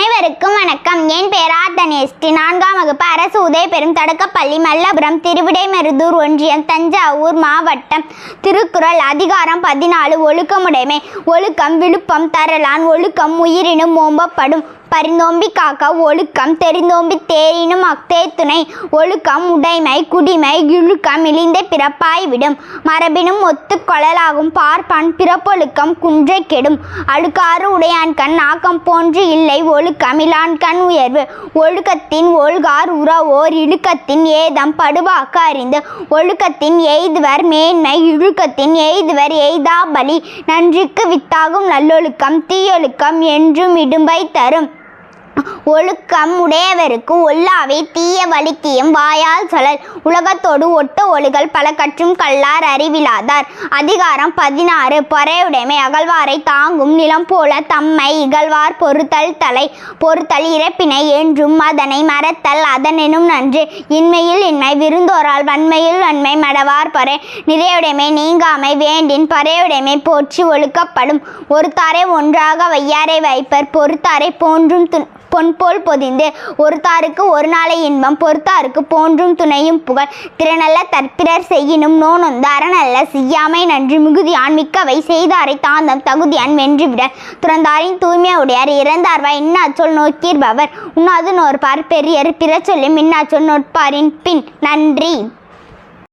அனைவருக்கும் வணக்கம். என் பெயர் ஆர்தனேஸ்டி. 4ஆம் வகுப்பு அரசு உதவிபெறும் தொடக்கப்பள்ளி, மல்லபுரம், திருவிடைமருதூர் ஒன்றியம், தஞ்சாவூர் மாவட்டம். திருக்குறள் அதிகாரம் 14. ஒழுக்கமுடைமை. ஒழுக்கம் விழுப்பம் தரலான். ஒழுக்கம் உயிரினும் ஓம்பப்படும். பரிந்தோம்பி காக்க ஒழுக்கம் தெரிந்தோம்பி தேரினும் அக்தே துணை. ஒழுக்கம் உடைமை குடிமை இழுக்கம் இழிந்த பிறப்பாய் விடும். மரபினும் ஒத்து கொள்ளலாகும் பார்ப்பான் பிறப்பொழுக்கம் குன்றை கெடும். அழுக்காறு உடையான்கண் ஆக்கம் போன்று இல்லை. ஒழுக்கம் இலான்கண் உயர்வு. ஒழுக்கத்தின் ஒழுகார் உறவோர் இழுக்கத்தின் ஏதம் படுவாக்கு அறிந்து. ஒழுக்கத்தின் எய்துவர் மேன்மை இழுக்கத்தின் எய்துவர் எய்தா பலி. நன்றிக்கு வித்தாகும் நல்லொழுக்கம் தீயொழுக்கம் என்றும் இடும்பை தரும். ஒழுக்கம் உடையவருக்கு ஒல்லாவே தீய வலிக்கியும் வாயால் சொல்லல். உலகத்தோடு ஒட்ட ஒழுகல் பல கற்றும் கல்லார் அறிவிலாதார். அதிகாரம் 16. பொறையுடைமை. அகழ்வாரை தாங்கும் நிலம் போல தம்மை இகழ்வார் பொறுத்தல் தலை. பொறுத்தல் இறப்பினை என்றும் அதனை மறத்தல் அதனெனும் நன்று. இன்மையில் இன்மை விருந்தோரால் வன்மையில் வன்மை மடவார் பொறை. நிறையுடைமை நீங்காமை வேண்டின் பொறையுடைமை போற்றி ஒழுக்கப்படும். ஒருத்தாரை ஒன்றாக வையாரை வைப்பர். பொறுத்தாரை போன்றும் பொன்போல் பொதிந்து. ஒருத்தாருக்கு ஒரு நாளை இன்பம் பொறுத்தாருக்கு போன்றும் துணையும் புகழ். திறனல்ல தற்பிறர் செய்யினும் நோனொந்த அறனல்ல செய்யாமை நன்றி. மிகுதியான் மிக்கவை செய்தாரை தாந்தம் தகுதியான் வென்றுவிட. துறந்தாரின் தூய்மை உடையார் இறந்தார்வாய் இன்னாச்சொல் நோக்கியிருப்பவர். உண்ணாது நோற்பார் பெரியர் பிற சொல்லி மின்னாச்சொல் நோட்பாரின் பின். நன்றி.